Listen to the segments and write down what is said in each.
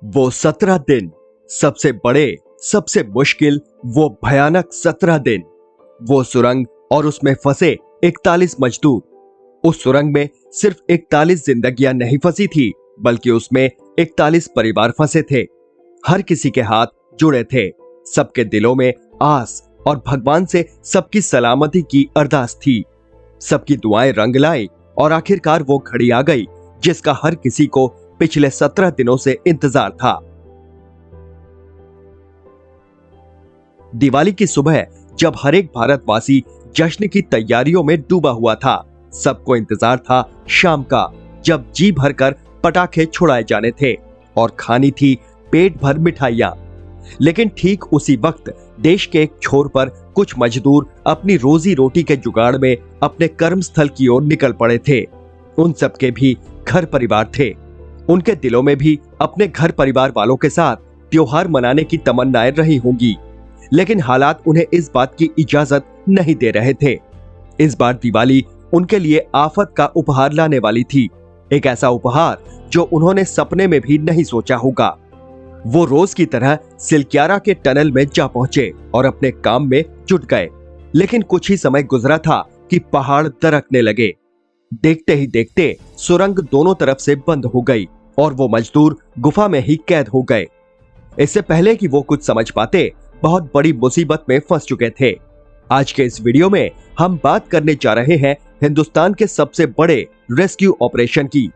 वो 17 दिन, सबसे बड़े, सबसे मुश्किल, वो भयानक 17 दिन, वो सुरंग और उसमें फंसे 41 मजदूर। उस सुरंग में सिर्फ 41 जिंदगियां नहीं फंसी थी, बल्कि उसमें 41 परिवार फंसे थे। हर किसी के हाथ जुड़े थे, सबके दिलों में आस और भगवान से सबकी सलामती की अरदास थी। सबकी दुआएं रंग लाई और आखिरकार वो घड़ी आ गई जिसका हर किसी को पिछले 17 दिनों से इंतजार था। दिवाली की सुबह जब हर एक भारतवासी जश्न की तैयारियों में डूबा हुआ था, सबको इंतजार था शाम का, जब जी भरकर पटाखे छुड़ाए जाने थे और खानी थी पेट भर मिठाइयां। लेकिन ठीक उसी वक्त देश के एक छोर पर कुछ मजदूर अपनी रोजी रोटी के जुगाड़ में अपने कर्मस्थल की ओर निकल पड़े थे। उन सबके भी घर परिवार थे। उनके दिलों में भी अपने घर परिवार वालों के साथ त्योहार मनाने की तमन्नाएं रही होंगी, लेकिन हालात उन्हें इस बात की इजाजत नहीं दे रहे थे। इस बार दिवाली उनके लिए आफत का उपहार लाने वाली थी, एक ऐसा उपहार जो उन्होंने सपने में भी नहीं सोचा होगा। वो रोज की तरह सिलक्यारा के टनल में जा पहुंचे और अपने काम में जुट गए, लेकिन कुछ ही समय गुजरा था कि पहाड़ दरकने लगे। देखते ही देखते सुरंग दोनों तरफ से बंद हो गई और वो मजदूर गुफा में ही कैद हो गए। इससे पहले कि वो कुछ समझ पाते, बहुत बड़ी मुसीबत में फंस चुके थे। आज के इस वीडियो में हम बात करने जा रहे हैं हिंदुस्तान के सबसे बड़े रेस्क्यू ऑपरेशन की।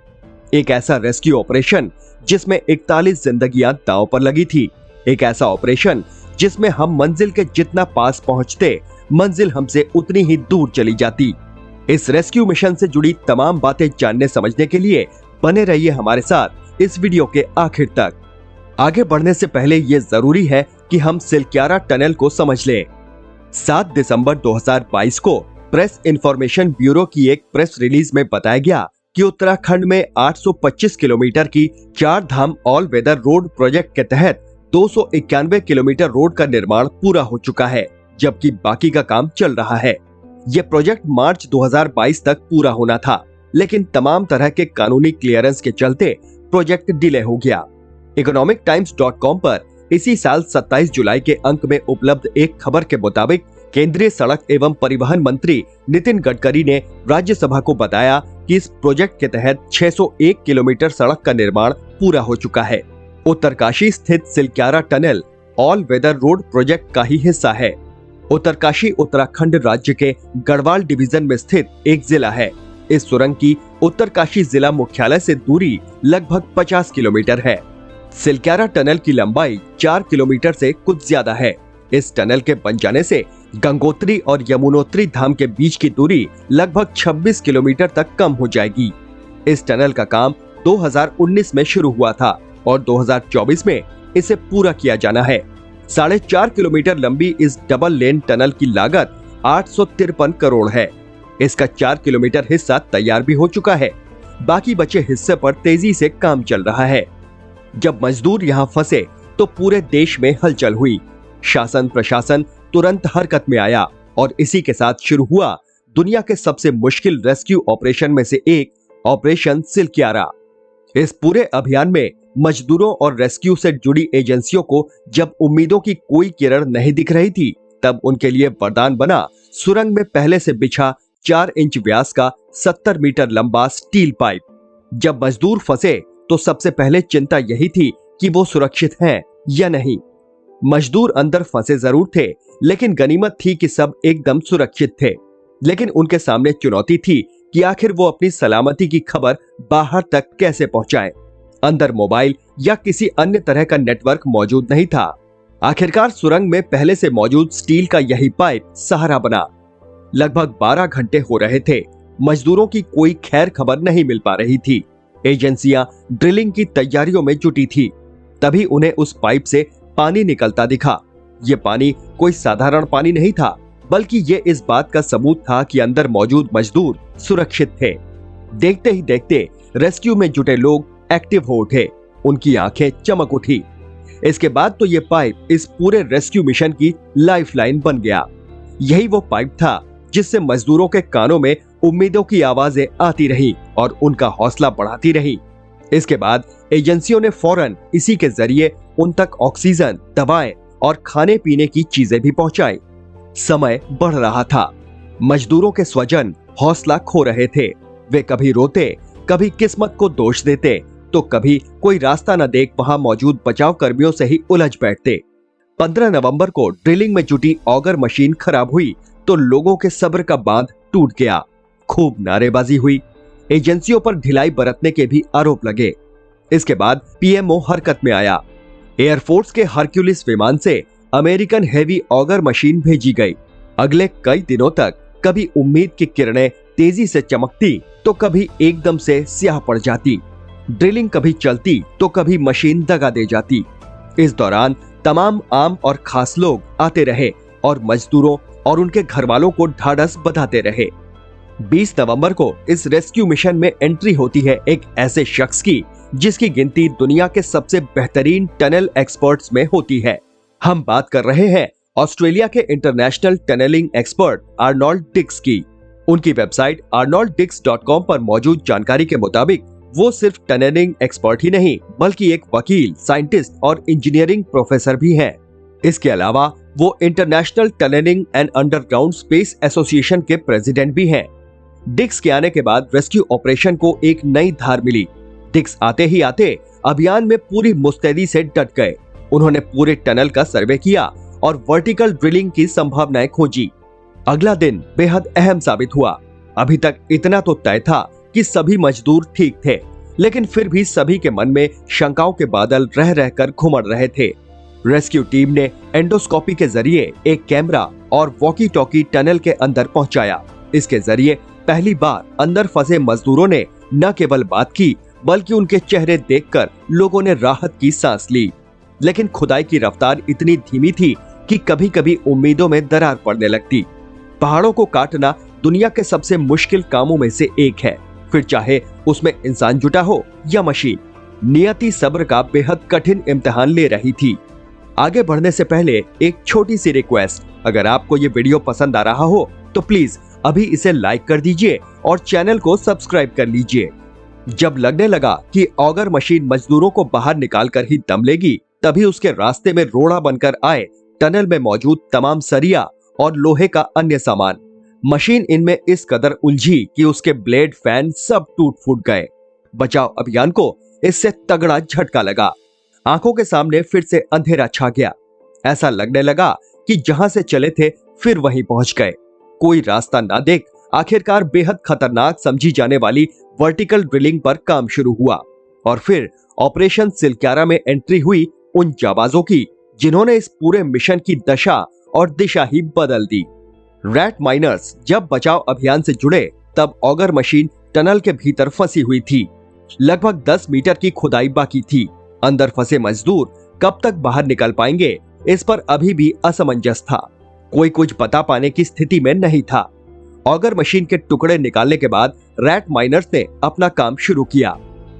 एक ऐसा रेस्क्यू ऑपरेशन जिसमें 41 जिंदगियां दांव पर लगी थी। एक ऐसा ऑपरेशन जिसमें हम मंजिल के जितना पास पहुंचते, मंजिल हमसे उतनी ही दूर चली जाती। इस रेस्क्यू मिशन से जुड़ी तमाम बातें जानने समझने के लिए बने रहिए हमारे साथ इस वीडियो के आखिर तक। आगे बढ़ने से पहले ये जरूरी है कि हम सिलक्यारा टनल को समझ लें। 7 दिसंबर 2022 को प्रेस इंफॉर्मेशन ब्यूरो की एक प्रेस रिलीज में बताया गया कि उत्तराखंड में 825 किलोमीटर की 4 धाम ऑल वेदर रोड प्रोजेक्ट के तहत 291 किलोमीटर रोड का निर्माण पूरा हो चुका है, जबकि बाकी का काम चल रहा है। यह प्रोजेक्ट मार्च 2022 तक पूरा होना था, लेकिन तमाम तरह के कानूनी क्लियरेंस के चलते प्रोजेक्ट डिले हो गया। economictimes.com पर इसी साल 27 जुलाई के अंक में उपलब्ध एक खबर के मुताबिक केंद्रीय सड़क एवं परिवहन मंत्री नितिन गडकरी ने राज्यसभा को बताया कि इस प्रोजेक्ट के तहत 601 किलोमीटर सड़क का निर्माण पूरा हो चुका है। उत्तरकाशी स्थित Silkyara tunnel all weather road project का ही हिस्सा है। उत्तरकाशी उत्तराखंड राज्य के गढ़वाल डिवीजन में स्थित एक जिला है। इस सुरंग की उत्तरकाशी जिला मुख्यालय से दूरी लगभग 50 किलोमीटर है। सिलक्यारा टनल की लंबाई 4 किलोमीटर से कुछ ज्यादा है। इस टनल के बन जाने से गंगोत्री और यमुनोत्री धाम के बीच की दूरी लगभग 26 किलोमीटर तक कम हो जाएगी। इस टनल का काम 2019 में शुरू हुआ था और 2024 में इसे पूरा किया जाना है। 4.5 किलोमीटर लंबी इस डबल लेन टनल की लागत 853 करोड़ है। इसका 4 किलोमीटर हिस्सा तैयार भी हो चुका है, बाकी बचे हिस्से पर तेजी से काम चल रहा है। जब मजदूर यहाँ फंसे तो पूरे देश में हलचल हुई। शासन प्रशासन तुरंत हरकत में आया और इसी के साथ शुरू हुआ दुनिया के सबसे मुश्किल रेस्क्यू ऑपरेशन में से एक, ऑपरेशन सिलक्यारा। इस पूरे अभियान में मजदूरों और रेस्क्यू से जुड़ी एजेंसियों को जब उम्मीदों की कोई किरण नहीं दिख रही थी, तब उनके लिए वरदान बना सुरंग में पहले से बिछा 4 इंच व्यास का 70 मीटर लंबा स्टील पाइप। जब मजदूर फंसे तो सबसे पहले चिंता यही थी कि वो सुरक्षित हैं या नहीं। मजदूर अंदर फंसे जरूर थे, लेकिन गनीमत थी कि सब एकदम सुरक्षित थे। लेकिन उनके सामने चुनौती थी कि आखिर वो अपनी सलामती की खबर बाहर तक कैसे पहुंचाएं। अंदर मोबाइल या किसी अन्य तरह का नेटवर्क मौजूद नहीं था। आखिरकार सुरंग में पहले से मौजूद स्टील का यही पाइप सहारा बना। लगभग 12 घंटे हो रहे थे, मजदूरों की कोई खैर खबर नहीं मिल पा रही थी। एजेंसियां ड्रिलिंग की तैयारियों में जुटी थी। तभी उन्हें उस पाइप से पानी निकलता दिखा। ये पानी कोई साधारण पानी नहीं था, बल्कि ये इस बात का सबूत था कि अंदर मौजूद मजदूर सुरक्षित थे। देखते ही देखते रेस्क्यू में जुटे लोग एक्टिव हो उठे, उनकी आंखें चमक उठी। इसके बाद तो ये पाइप इस पूरे रेस्क्यू मिशन की लाइफलाइन बन गया। यही वो पाइप था जिससे मजदूरों के कानों में उम्मीदों की आवाजें आती रही और उनका हौसला बढ़ाती रही। इसके बाद एजेंसियों ने फौरन इसी के जरिए उन तक ऑक्सीजन, दवाएं और खाने पीने की चीजें भी पहुंचाई। समय बढ़ रहा था। मजदूरों के स्वजन हौसला खो रहे थे। वे कभी रोते, कभी किस्मत को दोष देते, तो कभी कोई रास्ता न देख वहां मौजूद बचाव कर्मियों से ही उलझ बैठते। 15 नवंबर को ड्रिलिंग में जुटी ऑगर मशीन खराब हुई तो लोगों के सब्र का बांध टूट गया। खूब नारेबाजी हुई। एजेंसियों पर ढिलाई बरतने के भी आरोप लगे। इसके बाद पीएमओ हरकत में आया। एयरफोर्स के हरक्यूलिस विमान से अमेरिकन हेवी ऑगर मशीन भेजी गई। अगले कई दिनों तक कभी उम्मीद की किरणें तेजी से चमकती तो कभी एकदम से स्याह पड़ जाती। ड्रिलिंग कभी चलती तो कभी मशीन दगा दे जाती। इस दौरान तमाम आम और खास लोग आते रहे और मजदूरों और उनके घर वालों को ढाढ़स बंधाते रहे। 20 नवंबर को इस रेस्क्यू मिशन में एंट्री होती है एक ऐसे शख्स की जिसकी गिनती दुनिया के सबसे बेहतरीन टनल एक्सपर्ट्स में होती है। हम बात कर रहे हैं ऑस्ट्रेलिया के international tunnelling expert Arnold Dix की। उनकी वेबसाइट arnoldix.com पर मौजूद जानकारी के मुताबिक वो सिर्फ टनलिंग एक्सपर्ट ही नहीं बल्कि एक वकील, साइंटिस्ट और इंजीनियरिंग प्रोफेसर भी हैं। इसके अलावा वो international tunnelling and underground space association के प्रेसिडेंट भी हैं। डिक्स के आने के बाद रेस्क्यू ऑपरेशन को एक नई धार मिली। डिक्स आते ही आते अभियान में पूरी मुस्तैदी से डट गए। उन्होंने पूरे टनल का सर्वे किया और वर्टिकल ड्रिलिंग की संभावनाएं खोजी। अगला दिन बेहद अहम साबित हुआ। अभी तक इतना तो तय था कि सभी मजदूर ठीक थे, लेकिन फिर भी सभी के मन में शंकाओं के बादल रह रहकर घुमड़ रहे थे। रेस्क्यू टीम ने एंडोस्कोपी के जरिए एक कैमरा और वॉकी टॉकी टनल के अंदर पहुंचाया। इसके जरिए पहली बार अंदर फंसे मजदूरों ने न केवल बात की बल्कि उनके चेहरे देखकर लोगों ने राहत की सांस ली। लेकिन खुदाई की रफ्तार इतनी धीमी थी कि कभी कभी उम्मीदों में दरार पड़ने लगती। पहाड़ों को काटना दुनिया के सबसे मुश्किल कामों में से एक है, फिर चाहे उसमें इंसान जुटा हो या मशीन। नियति सब्र का बेहद कठिन इम्तिहान ले रही थी। आगे बढ़ने से पहले एक छोटी सी रिक्वेस्ट, अगर आपको ये वीडियो पसंद आ रहा हो तो प्लीज अभी इसे लाइक कर दीजिए और चैनल को सब्सक्राइब कर लीजिए। जब लगने लगा कि ऑगर मशीन मजदूरों को बाहर निकालकर ही दम लेगी, तभी उसके रास्ते में रोड़ा बनकर आए टनल में मौजूद तमाम सरिया और लोहे का अन्य सामान। मशीन इनमें इस कदर उलझी कि उसके ब्लेड, फैन सब टूट फूट गए। बचाव अभियान को इससे तगड़ा झटका लगा। आंखों के सामने फिर से अंधेरा छा गया। ऐसा लगने लगा कि जहां से चले थे फिर वहीं पहुंच गए। कोई रास्ता ना देख आखिरकार बेहद खतरनाक समझी जाने वाली वर्टिकल ड्रिलिंग पर काम शुरू हुआ। और फिर ऑपरेशन सिलक्यारा में एंट्री हुई उन जाबाजों की जिन्होंने इस पूरे मिशन की दशा और दिशा ही बदल दी। रैट माइनर्स जब बचाव अभियान से जुड़े तब ऑगर मशीन टनल के भीतर फंसी हुई थी। लगभग 10 मीटर की खुदाई बाकी थी। अंदर फंसे मजदूर कब तक बाहर निकल पाएंगे, इस पर अभी भी असमंजस था। कोई कुछ बता पाने की स्थिति में नहीं था। ऑगर मशीन के टुकड़े निकालने के बाद रैट माइनर्स ने अपना काम शुरू किया,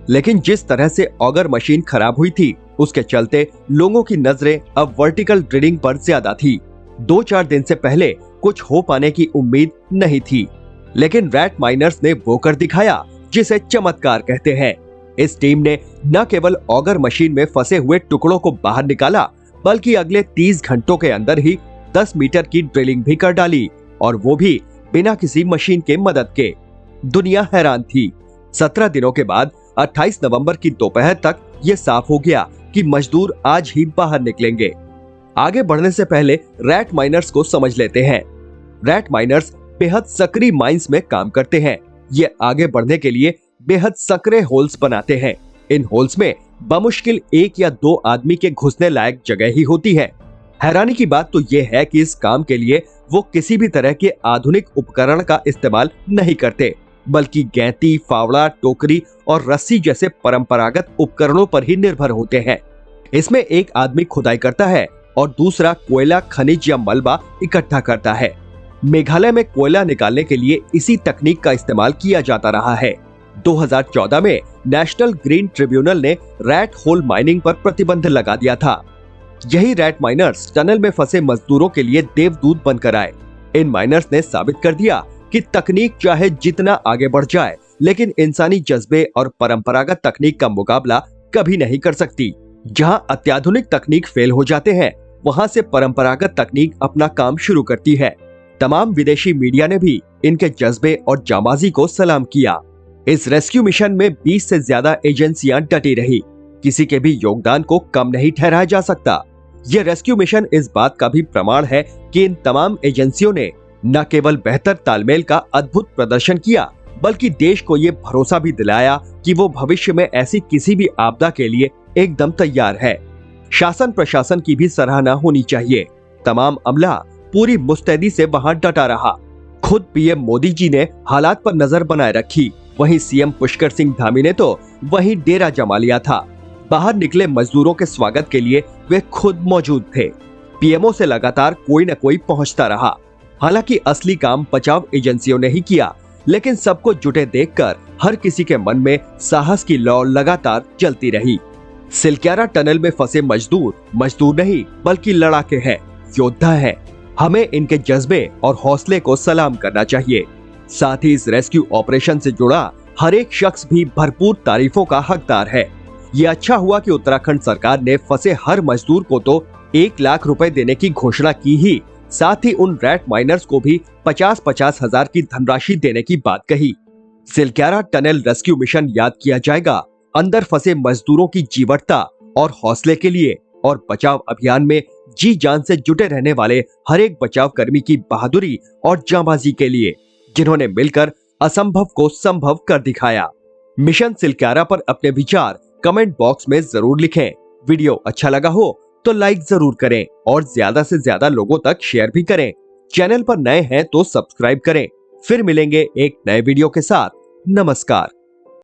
लेकिन जिस तरह से ऑगर मशीन खराब हुई थी उसके चलते लोगों की नजरें अब वर्टिकल ड्रिलिंग पर ज्यादा थी। 2-4 दिन से पहले कुछ हो पाने की उम्मीद नहीं थी, लेकिन रैट माइनर्स ने वो कर दिखाया जिसे चमत्कार कहते हैं। इस टीम ने न केवल ऑगर मशीन में फंसे हुए टुकड़ों को बाहर निकाला बल्कि अगले 30 घंटों के अंदर ही 10 मीटर की ड्रिलिंग भी कर डाली, और वो भी बिना किसी मशीन के मदद के। दुनिया हैरान थी। 17 दिनों के बाद 28 नवंबर की दोपहर तक ये साफ हो गया कि मजदूर आज ही बाहर निकलेंगे। आगे बढ़ने से पहले रैट माइनर्स को समझ लेते हैं। रैट माइनर्स बेहद सक्रिय माइंस में काम करते हैं। ये आगे बढ़ने के लिए बेहद सक्रिय होल्स बनाते हैं। इन होल्स में बमुश्किल 1 या 2 आदमी के घुसने लायक जगह ही होती है। हैरानी की बात तो ये है कि इस काम के लिए वो किसी भी तरह के आधुनिक उपकरण का इस्तेमाल नहीं करते, बल्कि गैंती, फावड़ा, टोकरी और रस्सी जैसे परंपरागत उपकरणों पर ही निर्भर होते हैं। इसमें एक आदमी खुदाई करता है और दूसरा कोयला, खनिज या मलबा इकट्ठा करता है। मेघालय में कोयला निकालने के लिए इसी तकनीक का इस्तेमाल किया जाता रहा है। 2014 में नेशनल ग्रीन ट्रिब्यूनल ने रैट होल माइनिंग पर प्रतिबंध लगा दिया था। यही रैट माइनर्स टनल में फंसे मजदूरों के लिए देवदूत बनकर आए। इन माइनर्स ने साबित कर दिया कि तकनीक चाहे जितना आगे बढ़ जाए, लेकिन इंसानी जज्बे और परंपरागत तकनीक का मुकाबला कभी नहीं कर सकती। जहां अत्याधुनिक तकनीक फेल हो जाते हैं, वहां से परंपरागत तकनीक अपना काम शुरू करती है। तमाम विदेशी मीडिया ने भी इनके जज्बे और जांबाजी को सलाम किया। इस रेस्क्यू मिशन में 20 से ज्यादा एजेंसियां डटी रही। किसी के भी योगदान को कम नहीं ठहराया जा सकता। यह रेस्क्यू मिशन इस बात का भी प्रमाण है कि इन तमाम एजेंसियों ने न केवल बेहतर तालमेल का अद्भुत प्रदर्शन किया, बल्कि देश को ये भरोसा भी दिलाया कि वो भविष्य में ऐसी किसी भी आपदा के लिए एकदम तैयार है। शासन प्रशासन की भी सराहना होनी चाहिए। तमाम अमला पूरी मुस्तैदी से वहां डटा रहा। खुद पीएम मोदी जी ने हालात पर नजर बनाए रखी। वहीं सीएम पुष्कर सिंह धामी ने तो वहीं डेरा जमा लिया था। बाहर निकले मजदूरों के स्वागत के लिए वे खुद मौजूद थे। पीएमओ से लगातार कोई न कोई पहुंचता रहा। हालांकि असली काम बचाव एजेंसियों ने ही किया, लेकिन सबको जुटे देखकर हर किसी के मन में साहस की लौ लगातार जलती रही। सिलक्यारा टनल में फंसे मजदूर नहीं बल्कि लड़ाके हैं, योद्धा है। हमें इनके जज्बे और हौसले को सलाम करना चाहिए। साथ ही इस रेस्क्यू ऑपरेशन से जुड़ा हर एक शख्स भी भरपूर तारीफों का हकदार है। ये अच्छा हुआ कि उत्तराखंड सरकार ने फंसे हर मजदूर को तो 1 लाख रुपए देने की घोषणा की ही, साथ ही उन रैट माइनर्स को भी 50-50 हजार की धनराशि देने की बात कही। सिलक्यारा टनल रेस्क्यू मिशन याद किया जाएगा अंदर फंसे मजदूरों की जीवटता और हौसले के लिए, और बचाव अभियान में जी जान से जुटे रहने वाले हर एक बचाव कर्मी की बहादुरी और जांबाजी के लिए, जिन्होंने मिलकर असंभव को संभव कर दिखाया। मिशन सिलक्यारा पर अपने विचार कमेंट बॉक्स में जरूर लिखें। वीडियो अच्छा लगा हो तो लाइक जरूर करें और ज्यादा से ज्यादा लोगों तक शेयर भी करें। चैनल पर नए हैं तो सब्सक्राइब करें। फिर मिलेंगे एक नए वीडियो के साथ। नमस्कार।